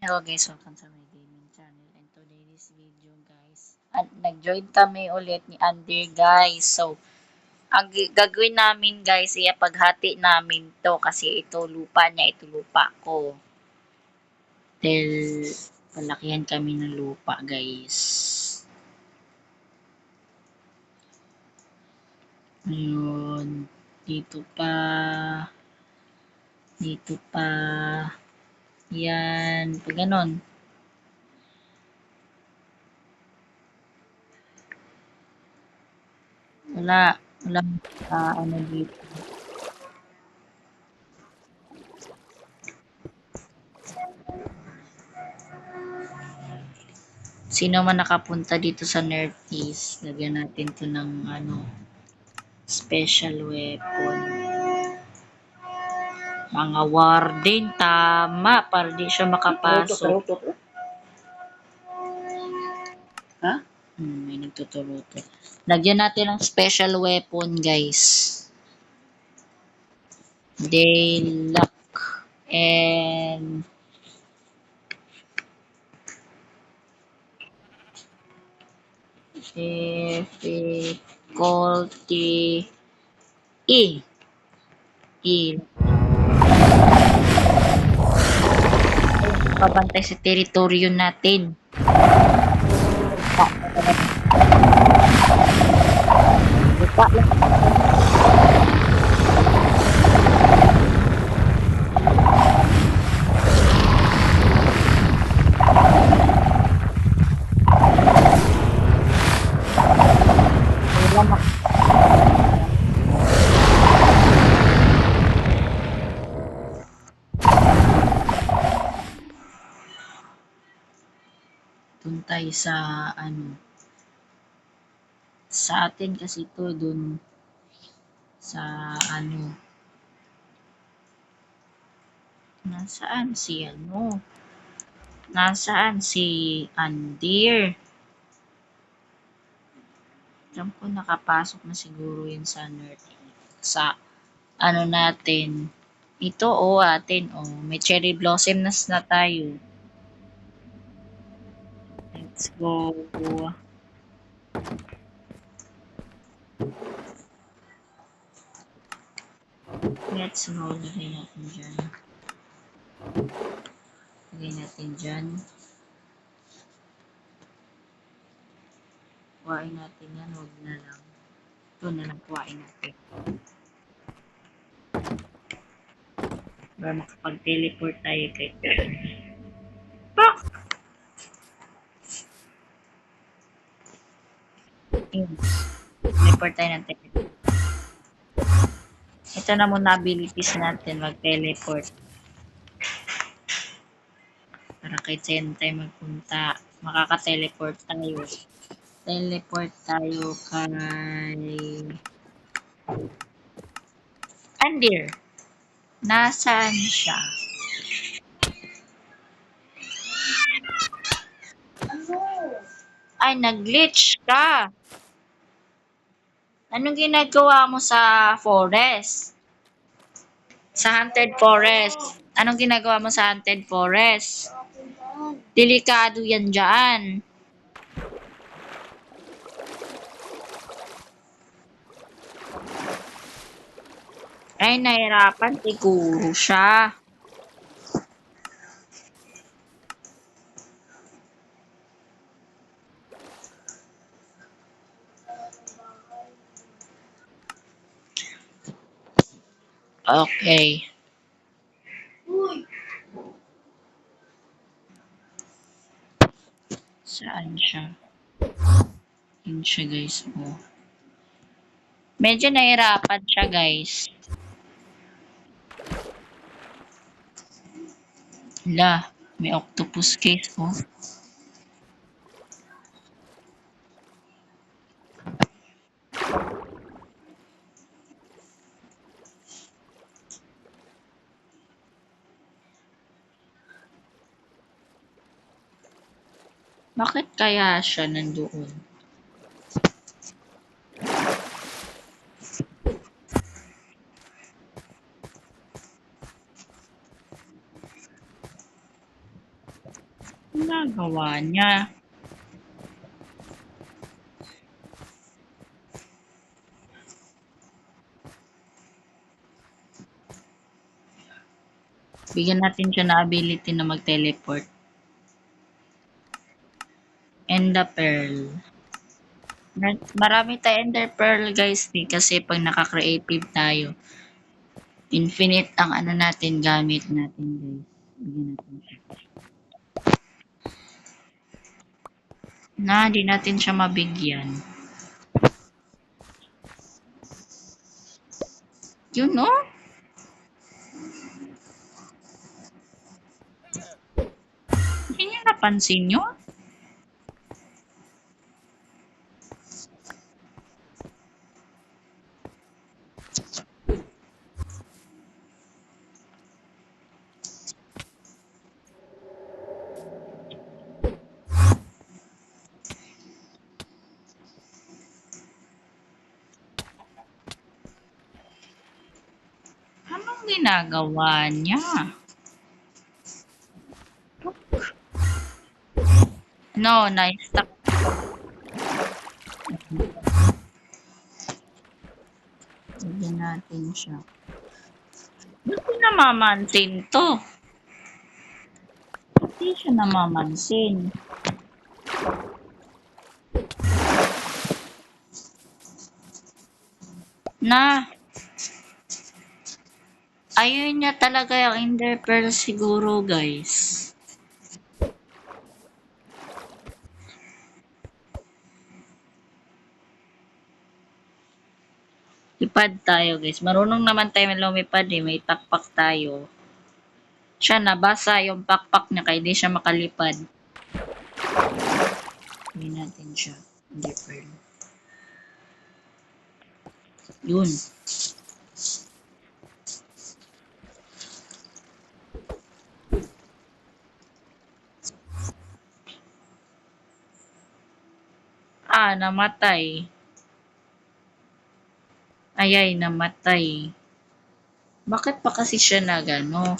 Hello guys, welcome sa my gaming channel and today's video guys, nag-join kami ulit ni Andir guys. So, ang gagawin namin guys, paghati namin to kasi ito lupa niya, ito lupa ko. Dahil palakihan kami ng lupa guys. Ayun, dito pa, yan, pag ganon. Wala ano dito. Sino man nakapunta dito sa Northeast, lagyan natin to ng special weapon. Mga warden, tama, para di siya makapasok. Ha? May nagtuturuto. Lagyan natin ng special weapon, guys. Daylock and difficulty E. Pabantay sa teritoryo natin. Lupa lang. Dun tayo sa sa atin kasi ito dun sa nasaan si Andir. Alam ko nakapasok na siguro yun sa North, sa natin ito atin may cherry blossom na tayo. Let's go. Let's go. Lagay natin dyan. Kuhain natin yan. Huwag na lang. Ito na lang kuhain natin. Para makapag-teleport tayo kay Pak! Teleport tayo ng teleport. Ito na muna abilities natin, mag-teleport. Para kahit saan tayo magpunta, makaka-teleport tayo. Teleport tayo kay Andir. Nasaan siya? Ay, nag-glitch ka. Anong ginagawa mo sa forest? Sa haunted forest. Anong ginagawa mo sa haunted forest? Delikado yan dyan. Ay, nahirapan siguro siya. Okay. Saan siya? Yun siya guys. Medyo nahirapan siya guys. May octopus case Bakit kaya siya nandoon? Ginagawa niya. Bigyan natin siya ng ability na mag-teleport. Ender Pearl. Marami tayong Ender Pearl guys kasi pag naka-creative tayo, infinite ang ano natin gamit natin guys. Bigyan natin siya. Di natin siya mabigyan. Yun no? Hindi niya napansin yun? Anong ginagawa niya? No, na-stuck. Bigyan natin siya. Ba't di namamansin to? Hindi siya namamansin. Ayun niya talaga yung Ender Pearl siguro guys. Lipad tayo guys. Marunong naman tayo lumipad eh. May pakpak tayo. Siya nabasa yung pakpak niya kaya di siya makalipad. Hindi natin siya. Ender Pearl. Yun. Namatay. Ayay, namatay. Bakit pa kasi siya nagano?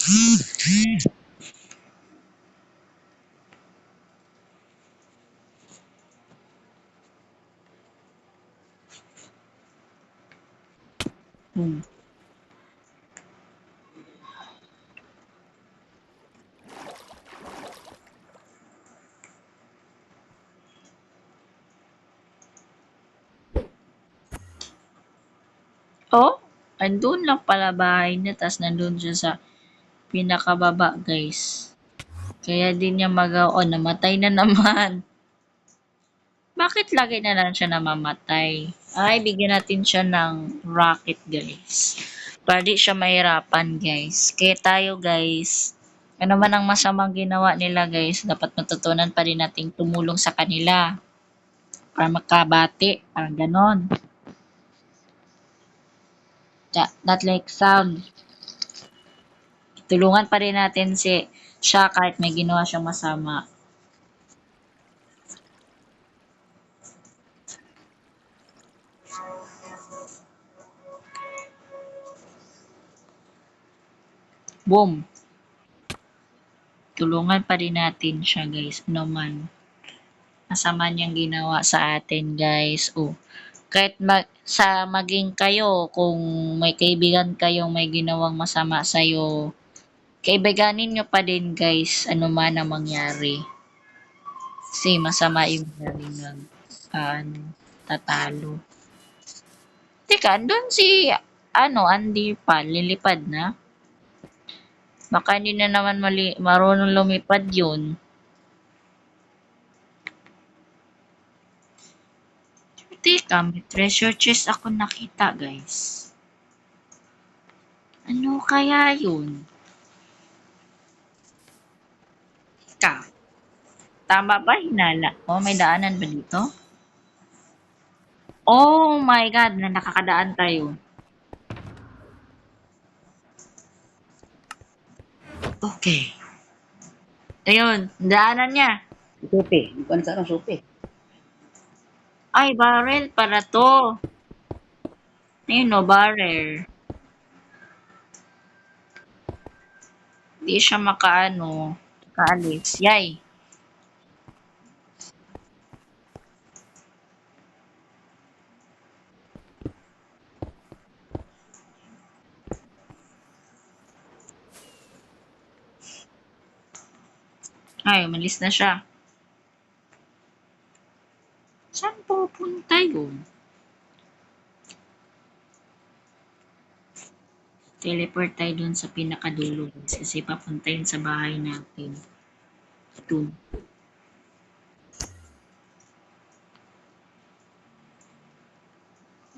Oh, andun lang pala bahay niya, tas nandun siya sa pinakababa, guys. Kaya din niya oh, namatay na naman. Bakit lagi na lang siya namamatay? Ay, bigyan natin siya ng rocket, guys. Para di siya mahirapan, guys. Kaya tayo, guys, ano man ang masamang ginawa nila, guys, dapat matutunan pa rin nating tumulong sa kanila. Para makabati, parang ganon. Not like sound. Tulungan pa rin natin siya kahit may ginawa siyang masama. Boom! Tulungan pa rin natin siya guys. Ano man. Masama niyang ginawa sa atin guys. Oh. Kahit maging kayo, kung may kaibigan kayong may ginawang masama sa'yo, kaibiganin nyo pa din guys. Ano man ang mangyari. Kasi masama yung nag tatalo. Teka, andun si Andy pa, lilipad na. Baka hindi na naman marunong lumipad yun. Teka, may treasure chest ako nakita, guys. Ano kaya yun? Teka. Tama ba? Hinala. Oh, may daanan ba dito? Oh my God, na nakakadaan tayo. Okay. Ayun, daanan niya. Supi. Bukan sa supi. Ay, barrel para to. Ayun no, barrel. Hindi siya makaalis. Yay. Ay, umalis na siya. Saan pupunta yun? Teleport tayo dun sa pinakadulo guys, kasi papunta yun sa bahay natin. Dun.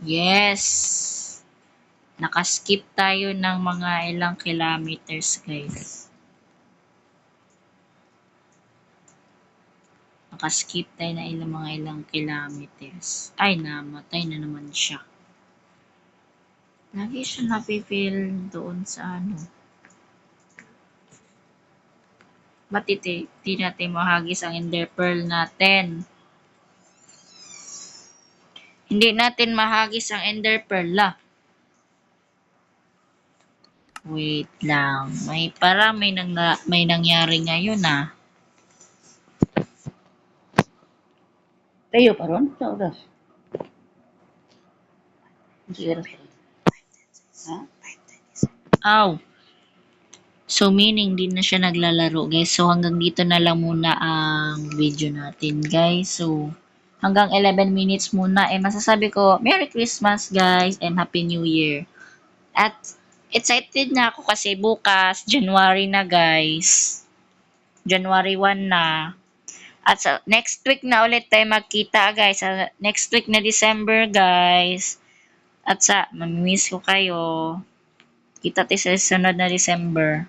Yes! Nakaskip tayo ng mga ilang kilometers guys. Nakaskip tayo ng mga ilang kilometers. Ay, namatay na naman siya. Lagi siya napipil doon sa ano. Ba't di natin mahagis ang ender pearl natin? Hindi natin mahagis ang ender pearl lah. Wait lang. May nangyari ngayon ah. Tayo pa ron? Sa oras. Sa oras pa ron. Ha? Aw. So, meaning, di na siya naglalaro, guys. So, hanggang dito na lang muna ang video natin, guys. So, hanggang 11 minutes muna. Masasabi ko, Merry Christmas, guys, and Happy New Year. At, excited na ako kasi bukas, January na, guys. January 1 na. At sa next week na ulit tayo magkita, guys. Sa next week na December, guys. At mamimiss ko kayo. Kita tayo sa sunod na December.